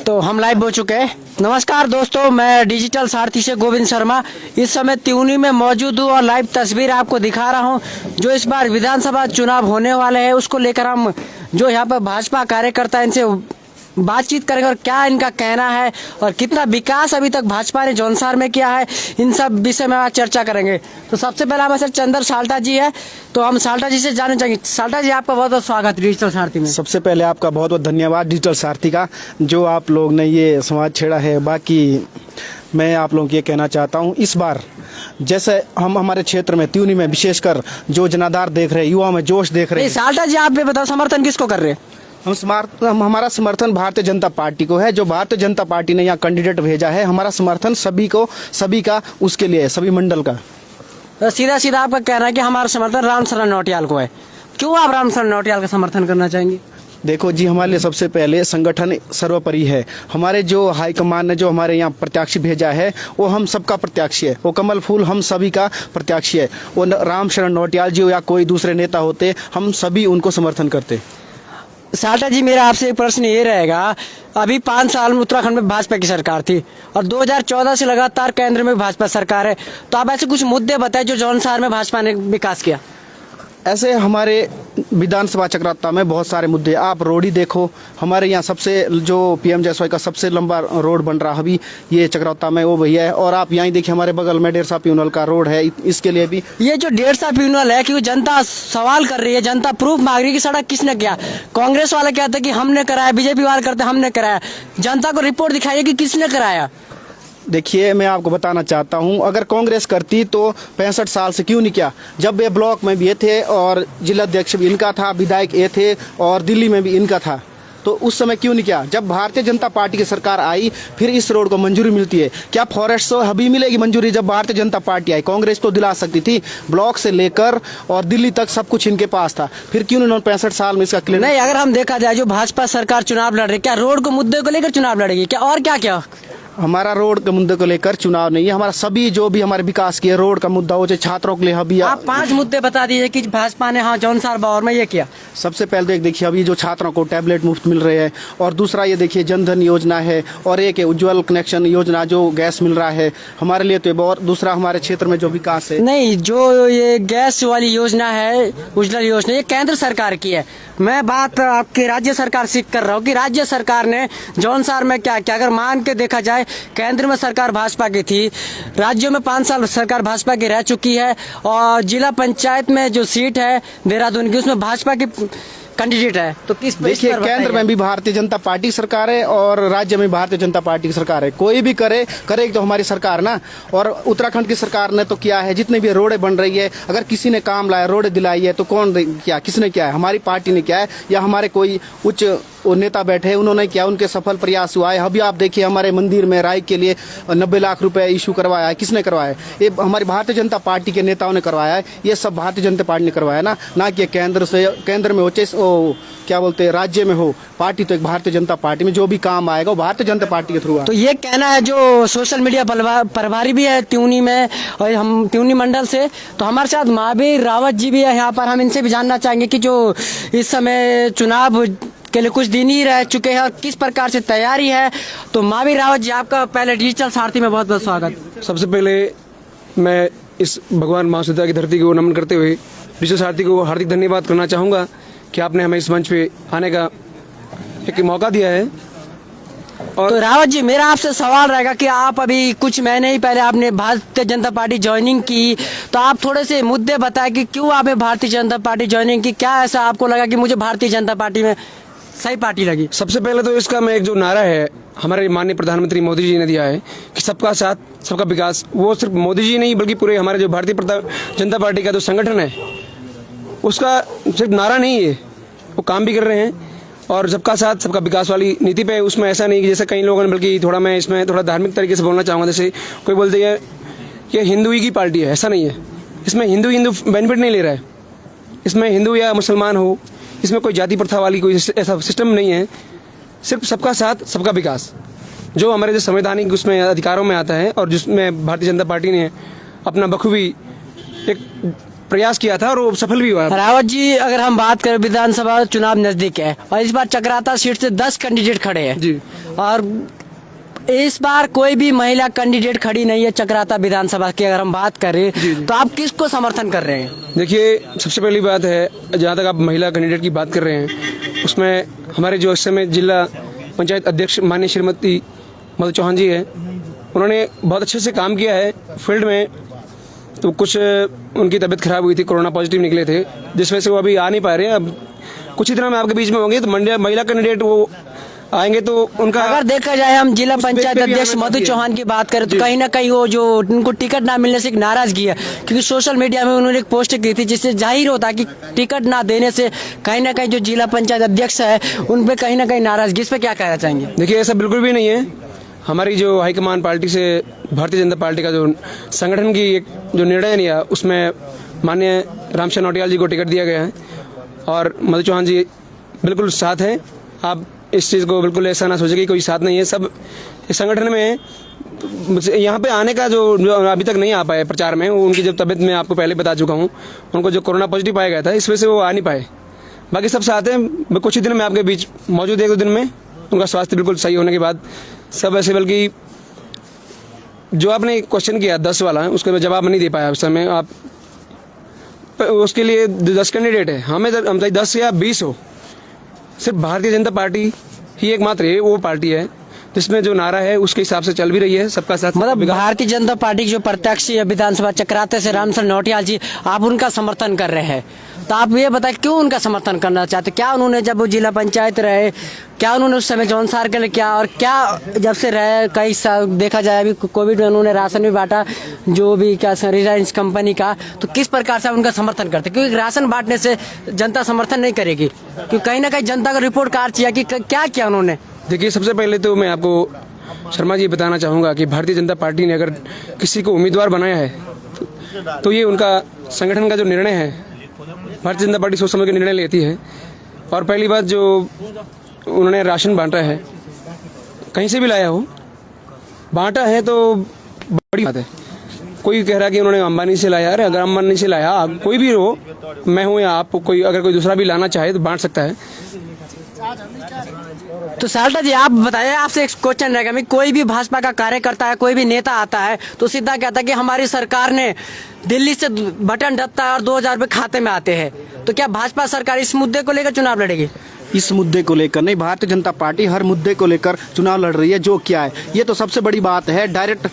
तो हम लाइव हो चुके हैं। नमस्कार दोस्तों, मैं डिजिटल सारथी से गोविंद शर्मा इस समय त्यूनी में मौजूद हूँ और लाइव तस्वीर आपको दिखा रहा हूँ। जो इस बार विधानसभा चुनाव होने वाले हैं उसको लेकर हम जो यहाँ पर भाजपा कार्यकर्ता इनसे बातचीत करेंगे और क्या इनका कहना है और कितना विकास अभी तक भाजपा ने जौनसार में किया है, इन सब विषय में आज चर्चा करेंगे। तो सबसे पहले हमारे साथ चंद्र साल्टा जी है, तो हम साल्टा जी से जानना चाहेंगे। साल्टा जी, आपका बहुत बहुत स्वागत डिजिटल सारथी में। सबसे पहले आपका बहुत बहुत धन्यवाद डिजिटल सारथी का, जो आप लोग ने ये संवाद छेड़ा है। बाकी मैं आप लोगों को ये कहना चाहता हूँ, इस बार जैसे हम हमारे क्षेत्र में त्यूनी में विशेषकर जो जनाधार देख रहे हैं, युवा में जोश देख रहे हैं। साल्टा जी, आप ये बताओ समर्थन किसको कर रहे हैं? हम हमारा समर्थन भारतीय जनता पार्टी को है। जो भारतीय जनता पार्टी ने यहाँ कैंडिडेट भेजा है, हमारा समर्थन सभी का उसके लिए है, सभी मंडल का। तो सीधा सीधा आपका कहना है कि हमारा समर्थन रामशरण नौटियाल को है। क्यों आप रामशरण नौटियाल का समर्थन करना चाहेंगे? देखो जी, हमारे लिए सबसे पहले संगठन सर्वोपरि है। हमारे जो हाईकमान ने जो हमारे यहाँ प्रत्याशी भेजा है, वो हम सबका प्रत्याशी है। वो कमल फूल हम सभी का प्रत्याशी है। वो रामशरण नौटियाल जी या कोई दूसरे नेता होते, हम सभी उनको समर्थन करते। साल्टा जी, मेरा आपसे एक प्रश्न ये रहेगा, अभी 5 साल में उत्तराखंड में भाजपा की सरकार थी और 2014 से लगातार केंद्र में भाजपा सरकार है, तो आप ऐसे कुछ मुद्दे बताएं जो जौनसार में भाजपा ने विकास किया। ऐसे हमारे विधानसभा चक्राता में बहुत सारे मुद्दे, आप रोड ही देखो। हमारे यहाँ सबसे जो पीएम जयसवाई का सबसे लंबा रोड बन रहा अभी ये चक्राता में, वो भैया है। और आप यहाँ देखिए, हमारे बगल में डेरसा प्यूनल का रोड है, इसके लिए भी ये जो डेरसा प्यूनल है, क्योंकि जनता सवाल कर रही है, जनता प्रूफ मांग रही है कि सड़क किसने किया। कांग्रेस वाले कहते हैं कि हमने कराया, बीजेपी वाले करते हमने कराया। जनता को रिपोर्ट दिखाइए कि किसने कराया। देखिए, मैं आपको बताना चाहता हूं, अगर कांग्रेस करती तो 65 साल से क्यों नहीं किया। जब ये ब्लॉक में भी ये थे और जिला अध्यक्ष भी इनका था, विधायक ये थे और दिल्ली में भी इनका था, तो उस समय क्यों नहीं किया। जब भारतीय जनता पार्टी की सरकार आई, फिर इस रोड को मंजूरी मिलती है। क्या फॉरेस्ट से अभी मिलेगी मंजूरी? जब भारतीय जनता पार्टी आई, कांग्रेस तो दिला सकती थी। ब्लॉक से लेकर और दिल्ली तक सब कुछ इनके पास था, फिर क्यों इन्होंने 65 साल में इसका क्लियर नहीं। अगर हम देखा जाए, जो भाजपा सरकार चुनाव लड़ रही है, क्या रोड को मुद्दे को लेकर चुनाव लड़ेगी क्या, और क्या क्या? हमारा रोड के मुद्दे को लेकर चुनाव नहीं है। हमारा सभी जो भी हमारे विकास किए, रोड का मुद्दा हो, चाहे छात्रों के लिए अभी आप 5 मुद्दे बता दीजिए कि भाजपा ने हाँ जौनसार बावर में ये किया। सबसे पहले तो देखिए, अभी जो छात्रों को टैबलेट मुफ्त मिल रहे हैं, और दूसरा ये देखिए जनधन योजना है, और एक उज्ज्वल कनेक्शन योजना जो गैस मिल रहा है हमारे लिए। तो और दूसरा हमारे क्षेत्र में जो विकास है, नहीं, जो ये गैस वाली योजना है, उज्ज्वल योजना, ये केंद्र सरकार की है। मैं बात आपके राज्य सरकार से कर रहा हूँ कि राज्य सरकार ने जौनसार में क्या किया। अगर मान के देखा जाए, केंद्र में सरकार भाजपा की थी, राज्यों में 5 साल सरकार भाजपा की रह चुकी है, और जिला पंचायत में जो सीट है देहरादून की, उसमें भाजपा की कैंडिडेट है। तो किस देखिए, केंद्र में भी भारतीय जनता पार्टी सरकार है और राज्य में भारतीय जनता पार्टी की सरकार है। कोई भी करे तो हमारी सरकार ना। और उत्तराखंड की सरकार ने तो किया है, जितने भी रोडें बन रही है, अगर किसी ने काम लाया, रोडें दिलाई है, तो कौन किया, किसने किया है? हमारी पार्टी ने किया है, या हमारे कोई उच्च नेता बैठे उन्होंने किया, उनके सफल प्रयास हुआ है। अभी आप देखिए, हमारे मंदिर में राय के लिए 90 लाख रुपए इशू करवाया है, किसने करवाया है? ये हमारी भारतीय जनता पार्टी के नेताओं ने करवाया है। ये सब भारतीय जनता पार्टी ने करवाया ना कि केंद्र में हो, क्या बोलते हैं, राज्य में हो। पार्टी तो एक भारतीय जनता पार्टी में जो भी काम आएगा वो भारतीय जनता पार्टी के थ्रू। तो ये कहना है, जो सोशल मीडिया प्रभारी भी है त्यूनी में, और हम त्यूनी मंडल से, तो हमारे साथ महावीर रावत जी भी है यहाँ पर। हम इनसे भी जानना चाहेंगे कि जो इस समय चुनाव के लिए कुछ दिन ही रह चुके हैं और किस प्रकार से तैयारी है। तो महावीर रावत जी, आपका पहले डिजिटल सारथी में बहुत बहुत स्वागत। सबसे पहले मैं इस भगवान महासुदा की धरती को नमन करते हुए डिजिटल सारथी को हार्दिक धन्यवाद करना चाहूँगा कि आपने हमें इस मंच पे आने का एक मौका दिया है। और तो रावत जी, मेरा आपसे सवाल रहेगा कि आप अभी कुछ महीने ही पहले आपने भारतीय जनता पार्टी ज्वाइनिंग की, तो आप थोड़े से मुद्दे बताएं कि क्यों आपने भारतीय जनता पार्टी ज्वाइनिंग की। क्या ऐसा आपको लगा कि मुझे भारतीय जनता पार्टी में सही पार्टी लगी? सबसे पहले तो इसका मैं एक जो नारा है हमारे माननीय प्रधानमंत्री मोदी जी ने दिया है कि सबका साथ सबका विकास, वो सिर्फ मोदी जी नहीं बल्कि पूरे हमारे जो भारतीय जनता पार्टी का जो संगठन है उसका सिर्फ नारा नहीं है, वो काम भी कर रहे हैं। और सबका साथ सबका विकास वाली नीति पे, उसमें ऐसा नहीं कि जैसे कई लोगों ने, बल्कि थोड़ा मैं इसमें थोड़ा धार्मिक तरीके से बोलना चाहूँगा। जैसे कोई बोलते हैं कि हिंदू ही की पार्टी है, ऐसा नहीं है। इसमें हिंदू बेनिफिट नहीं ले रहा है। इसमें हिंदू या मुसलमान हो, इसमें कोई जाति प्रथा वाली कोई ऐसा सिस्टम नहीं है। सिर्फ सबका साथ सबका विकास जो हमारे जो संवैधानिक उसमें अधिकारों में आता है, और जिसमें भारतीय जनता पार्टी ने अपना बखूबी एक प्रयास किया था और वो सफल भी हुआ। रावत जी, अगर हम बात करें विधानसभा चुनाव नजदीक है और इस बार चक्राता सीट से 10 कैंडिडेट खड़े हैं जी। और इस बार कोई भी महिला कैंडिडेट खड़ी नहीं है चक्राता विधानसभा की। अगर हम बात करें तो आप किसको समर्थन कर रहे हैं? देखिए, सबसे पहली बात है, जहाँ तक आप महिला कैंडिडेट की बात कर रहे हैं, उसमें हमारे जो इस समय जिला पंचायत अध्यक्ष माननीय श्रीमती मधु चौहान जी है, उन्होंने बहुत अच्छे से काम किया है फील्ड में। तो कुछ उनकी तबीयत खराब हुई थी, कोरोना पॉजिटिव निकले थे, जिस वजह से वो अभी आ नहीं पा रहे हैं। अब कुछ ही दिनों में आपके बीच में होंगे, तो महिला कैंडिडेट वो आएंगे तो उनका, अगर देखा जाए हम जिला पंचायत अध्यक्ष मधु चौहान की बात करें तो कहीं ना कहीं वो जो उनको टिकट ना मिलने से एक नाराजगी है, क्योंकि सोशल मीडिया में उन्होंने एक पोस्ट की थी जिससे जाहिर होता कि टिकट ना देने से कहीं ना कहीं जो जिला पंचायत अध्यक्ष है उन पे कहीं ना कहीं नाराजगी। इस पे क्या कहना चाहेंगे? देखिए, ऐसा बिल्कुल भी नहीं है। हमारी जो हाईकमान पार्टी से भारतीय जनता पार्टी का जो संगठन की एक जो निर्णय लिया, उसमें माननीय रामचंद्र नौटियाल जी को टिकट दिया गया है और मधु चौहान जी बिल्कुल साथ हैं। आप इस चीज़ को बिल्कुल ऐसा ना सोचे कि कोई साथ नहीं है, सब इस संगठन में है। यहाँ पे आने का जो अभी तक नहीं आ पाए प्रचार में, वो उनकी जब तबीयत में आपको पहले बता चुका हूँ, उनको जो कोरोना पॉजिटिव पाया गया था, इस वजह से वो आ नहीं पाए। बाकी सब साथ हैं। कुछ ही दिन में आपके बीच मौजूद, 1-2 दिन में उनका स्वास्थ्य बिल्कुल सही होने के बाद सब ऐसे, बल्कि जो आपने क्वेश्चन किया 10 वाला, उसका मैं जवाब नहीं दे पाया उस समय। आप उसके लिए 10 कैंडिडेट है, हमें 10 या 20 हो, सिर्फ भारतीय जनता पार्टी ही एकमात्र है वो पार्टी है जिसमें जो नारा है उसके हिसाब से चल भी रही है, सबका साथ। मतलब भारतीय जनता पार्टी की जो प्रत्याशी है विधानसभा चक्राते से रामचंद्र नौटियाल जी, आप उनका समर्थन कर रहे हैं, तो आप ये बताएं क्यों उनका समर्थन करना चाहते? क्या उन्होंने जब वो जिला पंचायत रहे, क्या उन्होंने उस समय जौन सार के लिए क्या, और क्या जब से रहे कई देखा जाए अभी कोविड में उन्होंने राशन भी बांटा, जो भी क्या रिलायंस कंपनी का, तो किस प्रकार से उनका समर्थन करते? क्योंकि राशन बांटने से जनता समर्थन नहीं करेगी, क्योंकि कहीं ना कहीं जनता का रिपोर्ट कार्ड चाहिए कि क्या किया उन्होंने। देखिए, सबसे पहले तो मैं आपको शर्मा जी बताना चाहूँगा कि भारतीय जनता पार्टी ने अगर किसी को उम्मीदवार बनाया है तो ये उनका संगठन का जो निर्णय है, भारतीय जनता पार्टी सोच समझ के निर्णय लेती है। और पहली बात, जो उन्होंने राशन बांटा है, कहीं से भी लाया हो, बांटा है तो बड़ी बात है। कोई कह रहा है कि उन्होंने अंबानी से लाया, अरे अगर अंबानी से लाया, कोई भी हो, मैं हूँ या आप, कोई अगर कोई दूसरा भी लाना चाहे तो बांट सकता है। तो साल्टा जी, आप बताइए, आपसे एक क्वेश्चन रहेगा, मैं कोई भी भाजपा का कार्यकर्ता है, कोई भी नेता आता है तो सीधा कहता है कि हमारी सरकार ने दिल्ली से बटन दबता है और 2000 रुपए खाते में आते हैं, तो क्या भाजपा सरकार इस मुद्दे को लेकर चुनाव लड़ेगी? इस मुद्दे को लेकर नहीं, भारतीय जनता पार्टी हर मुद्दे को लेकर चुनाव लड़ रही है। जो क्या है, ये तो सबसे बड़ी बात है, डायरेक्ट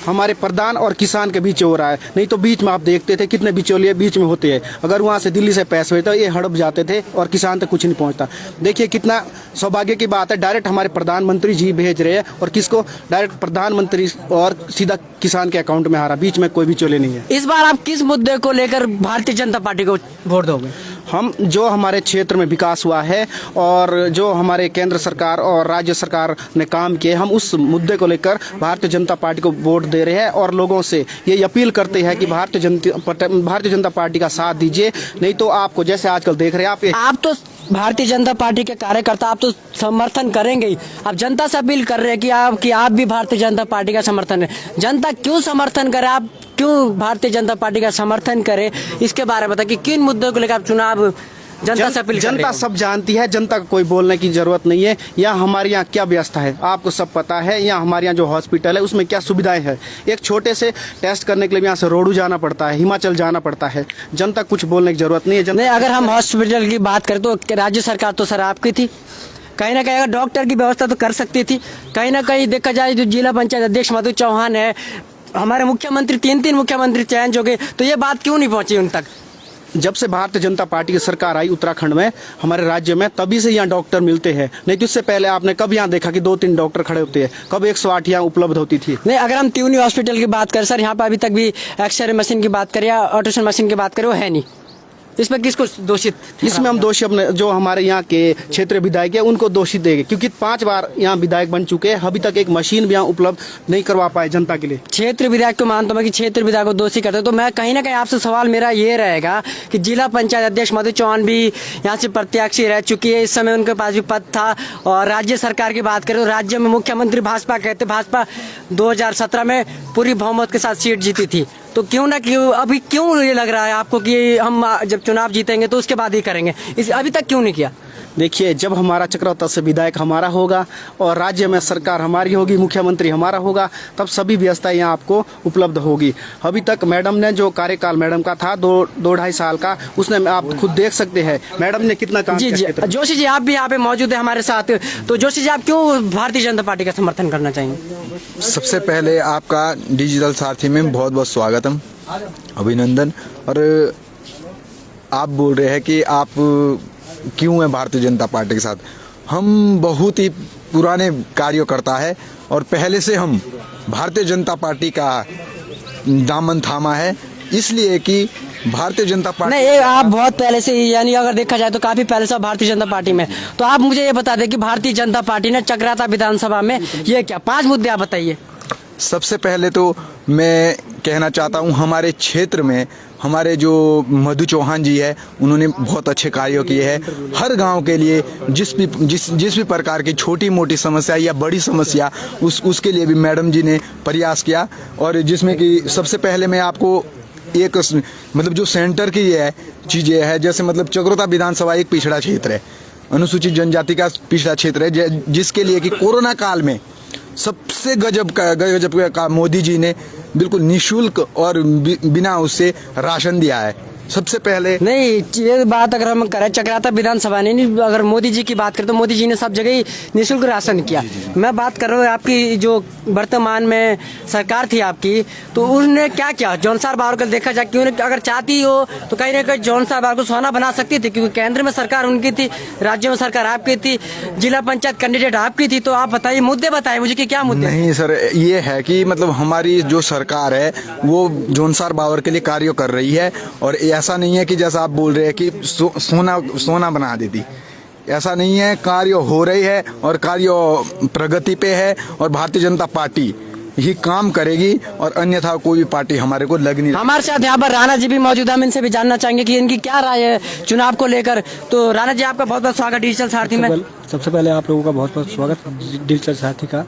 हमारे प्रधान और किसान के बीच हो रहा है। नहीं तो बीच में आप देखते थे कितने बिचौलिए बीच में होते हैं, अगर वहाँ से दिल्ली से पैसे हुए तो ये हड़प जाते थे और किसान तक कुछ नहीं पहुँचता। देखिए कितना सौभाग्य की बात है, डायरेक्ट हमारे प्रधानमंत्री जी भेज रहे हैं और किसको, डायरेक्ट प्रधानमंत्री और सीधा किसान के अकाउंट में आ रहा, बीच में कोई बिचौलिए नहीं है। इस बार आप किस मुद्दे को लेकर भारतीय जनता पार्टी को वोट दोगे? हम जो हमारे क्षेत्र में विकास हुआ है और जो हमारे केंद्र सरकार और राज्य सरकार ने काम किए, हम उस मुद्दे को लेकर भारतीय जनता पार्टी को वोट दे रहे हैं और लोगों से ये अपील करते हैं कि भारतीय जनता पार्टी का साथ दीजिए। नहीं तो आपको जैसे आजकल देख रहे हैं आप तो भारतीय जनता पार्टी के कार्यकर्ता, आप तो समर्थन करेंगे ही, आप जनता से अपील कर रहे हैं कि आप भी भारतीय जनता पार्टी का समर्थन है। जनता क्यों समर्थन करे, आप क्यों भारतीय जनता पार्टी का समर्थन करे, इसके बारे में बताइए कि किन मुद्दों को लेकर आप चुनाव जनता से अपील कर रहे हैं? जनता सब जानती है, जनता को कोई बोलने की जरूरत नहीं है। यहाँ हमारे यहाँ क्या व्यवस्था है आपको सब पता है। यहाँ हमारे यहाँ जो हॉस्पिटल है उसमें क्या सुविधाएं हैं, एक छोटे से टेस्ट करने के लिए यहाँ से रोडू जाना पड़ता है, हिमाचल जाना पड़ता है। जनता कुछ बोलने की जरूरत नहीं है। नहीं, अगर हम हॉस्पिटल की बात करें तो राज्य सरकार तो सर आपकी थी, कहीं ना कहीं अगर डॉक्टर की व्यवस्था तो कर सकती थी। कहीं ना कहीं देखा जाए जो जिला पंचायत अध्यक्ष मधु चौहान है, हमारे मुख्यमंत्री 3 मुख्यमंत्री चेंज हो गए, तो ये बात क्यों नहीं पहुंची उन तक? जब से भारतीय जनता पार्टी की सरकार आई उत्तराखंड में, हमारे राज्य में, तभी से यहाँ डॉक्टर मिलते हैं। नहीं तो इससे पहले आपने कब यहाँ देखा कि 2-3 डॉक्टर खड़े होते हैं? कब 108 यहाँ उपलब्ध होती थी? नहीं, अगर हम त्यूनी हॉस्पिटल की बात करें सर, यहाँ पर अभी तक भी एक्सरे मशीन की बात करें या अल्ट्रासाउंड मशीन की बात करें, वो है नहीं। इसमें किसको दोषित? इसमें हम दोषी अपने जो हमारे यहाँ के क्षेत्रीय विधायक है उनको दोषी देंगे, क्योंकि 5 बार यहाँ विधायक बन चुके हैं, अभी तक एक मशीन भी यहाँ उपलब्ध नहीं करवा पाए जनता के लिए। क्षेत्र विधायक को मानता हूँ कि क्षेत्र विधायक को दोषी करते, तो मैं कहीं ना कहीं आपसे सवाल मेरा ये रहेगा कि जिला पंचायत अध्यक्ष मधु चौहान भी यहाँ से प्रत्याशी रह चुकी है, इस समय उनके पास भी पद था। और राज्य सरकार की बात करें तो राज्य में मुख्यमंत्री भाजपा कहते, भाजपा 2017 में पूरी बहुमत के साथ सीट जीती थी। तो क्यों ना क्यों अभी क्यों ये लग रहा है आपको कि हम जब चुनाव जीतेंगे तो उसके बाद ही करेंगे, इस अभी तक क्यों नहीं किया? देखिए, जब हमारा चक्रौता से विधायक हमारा होगा और राज्य में सरकार हमारी होगी, मुख्यमंत्री हमारा होगा, तब सभी व्यवस्थाएं यहाँ आपको उपलब्ध होगी। अभी तक मैडम ने जो कार्यकाल मैडम का था 2-2.5 साल का, उसने आप खुद देख सकते हैं मैडम ने कितना काम जी किया। जी, जोशी जी आप भी यहाँ पे मौजूद है हमारे साथ, तो जोशी जी आप क्यों भारतीय जनता पार्टी का समर्थन करना चाहेंगे? सबसे पहले आपका डिजिटल सारथी में बहुत बहुत स्वागतम, अभिनंदन। और आप बोल रहे हैं कि आप क्यों है भारतीय जनता पार्टी के साथ। हम बहुत ही पुराने कार्यकर्ता है और पहले से हम भारतीय जनता पार्टी का दामन थामा है, इसलिए कि भारतीय जनता पार्टी नहीं, ये आप बहुत पहले से, यानी अगर देखा जाए तो काफी पहले से भारतीय जनता पार्टी में। तो आप मुझे ये बता दें कि भारतीय जनता पार्टी ने चक्राता विधानसभा में ये क्या 5 मुद्दे आप बताइए। सबसे पहले तो मैं कहना चाहता हूं, हमारे क्षेत्र में हमारे जो मधु चौहान जी है, उन्होंने बहुत अच्छे कार्य किए हैं। हर गांव के लिए जिस भी प्रकार की छोटी मोटी समस्या या बड़ी समस्या उसके लिए भी मैडम जी ने प्रयास किया। और जिसमें कि सबसे पहले मैं आपको एक मतलब जो सेंटर की ये है चीज़ें है, जैसे मतलब चक्रोता विधानसभा एक पिछड़ा क्षेत्र है, अनुसूचित जनजाति का पिछड़ा क्षेत्र है, जिसके लिए कि कोरोना काल में सबसे गजब का मोदी जी ने बिल्कुल निःशुल्क और बिना उससे राशन दिया है। सबसे पहले नहीं, ये बात अगर हम करें चक्राता विधानसभा ने नहीं, अगर मोदी जी की बात करें तो मोदी जी ने सब जगह ही निःशुल्क राशन किया। मैं बात कर रहा हूँ आपकी जो वर्तमान में सरकार थी आपकी, तो उसने क्या किया? जौनसार बावर को देखा जाए, क्यों अगर चाहती हो तो कहीं ना कहीं जौनसार बावर को सोना बना सकती थी, क्योंकि केंद्र में सरकार उनकी थी, राज्य में सरकार आपकी थी, जिला पंचायत कैंडिडेट आपकी थी। तो आप बताइए, मुद्दे बताइए मुझे कि क्या मुद्दे? नहीं सर, ये है कि मतलब हमारी जो सरकार है वो जौनसार बावर के लिए कार्य कर रही है, और ऐसा नहीं है कि जैसा आप बोल रहे हैं कि सोना बना देती, ऐसा नहीं है। कार्य हो रही है और कार्य प्रगति पे है, और भारतीय जनता पार्टी ही काम करेगी, और अन्यथा कोई भी पार्टी हमारे को लग नहीं। हमारे साथ यहाँ पर राणा जी भी मौजूद है, हम इनसे भी जानना चाहेंगे कि इनकी क्या राय है चुनाव को लेकर। तो राणा जी आपका बहुत बहुत स्वागत डिजिटल सारथी में। सबसे पहले आप लोगों का बहुत बहुत स्वागत डिजिटल सारथी का।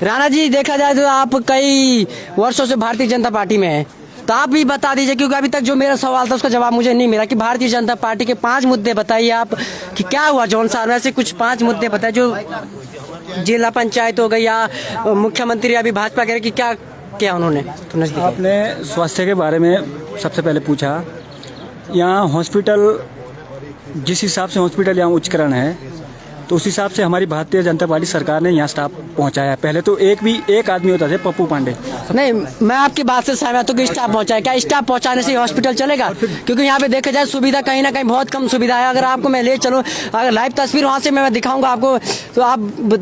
राणा जी, देखा जाए तो आप कई वर्षों से भारतीय जनता पार्टी में हैं, तो आप भी बता दीजिए, क्योंकि अभी तक जो मेरा सवाल था उसका जवाब मुझे नहीं मिला, कि भारतीय जनता पार्टी के 5 मुद्दे बताइए आप कि क्या हुआ जौनसार में। ऐसे कुछ 5 मुद्दे बताइए जो जिला पंचायत हो गई या मुख्यमंत्री अभी भाजपा कह रहे कि क्या क्या उन्होंने तो नजदीक। आपने स्वास्थ्य के बारे में सबसे पहले पूछा। यहाँ हॉस्पिटल, जिस हिसाब से हॉस्पिटल यहाँ उच्चकरण है, तो उस हिसाब से हमारी भारतीय जनता पार्टी सरकार ने यहाँ स्टाफ पहुँचाया है। पहले तो एक आदमी होता था, पप्पू पांडे। नहीं, मैं आपकी बात से सहमत हूँ कि स्टाफ पहुंचाए। क्या स्टाफ पहुंचाने से हॉस्पिटल चलेगा? क्योंकि यहाँ पे देखा जाए सुविधा कहीं ना कहीं बहुत कम सुविधा है। अगर आपको मैं ले चलूँ, अगर लाइव तस्वीर वहाँ से मैं दिखाऊंगा आपको, तो आप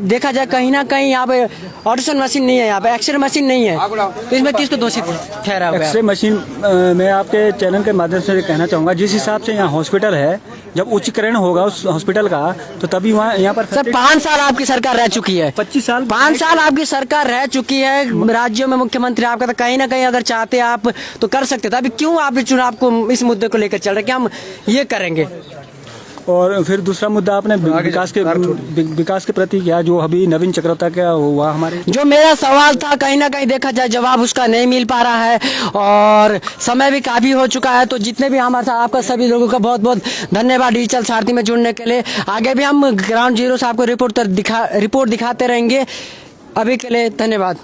देखा जाए कहीं ना कहीं यहाँ पे ऑटोसन मशीन नहीं है, यहाँ पे एक्सरे मशीन नहीं है, तो इसमें किसको दोषी ठहरा हुआ है? एक्सरे मशीन मैं आपके चैनल के माध्यम से कहना चाहूँगा, जिस हिसाब से यहाँ हॉस्पिटल है, जब उच्चकरण होगा उस हॉस्पिटल का, तो तभी वहाँ यहाँ पर सर 5 साल आपकी सरकार रह चुकी है, 25 साल 5 साल आपकी सरकार रह चुकी है, राज्यों में मुख्यमंत्री आपका, तो कहीं ना कहीं अगर चाहते आप तो कर सकते थे। अभी क्यों आप चुनाव को इस मुद्दे को लेकर चल रहे कि हम ये करेंगे? और फिर दूसरा मुद्दा आपने विकास के प्रति क्या, जो अभी नवीन चक्रवर्ती क्या हुआ हमारे, जो मेरा सवाल था कहीं ना कहीं देखा जाए जवाब उसका नहीं मिल पा रहा है, और समय भी काफी हो चुका है। तो जितने भी हमारे साथ, आपका सभी लोगों का बहुत बहुत धन्यवाद डिजिटल सारथी में जुड़ने के लिए। आगे भी हम ग्राउंड जीरो से आपको रिपोर्ट दिखाते रहेंगे। अभी के लिए धन्यवाद।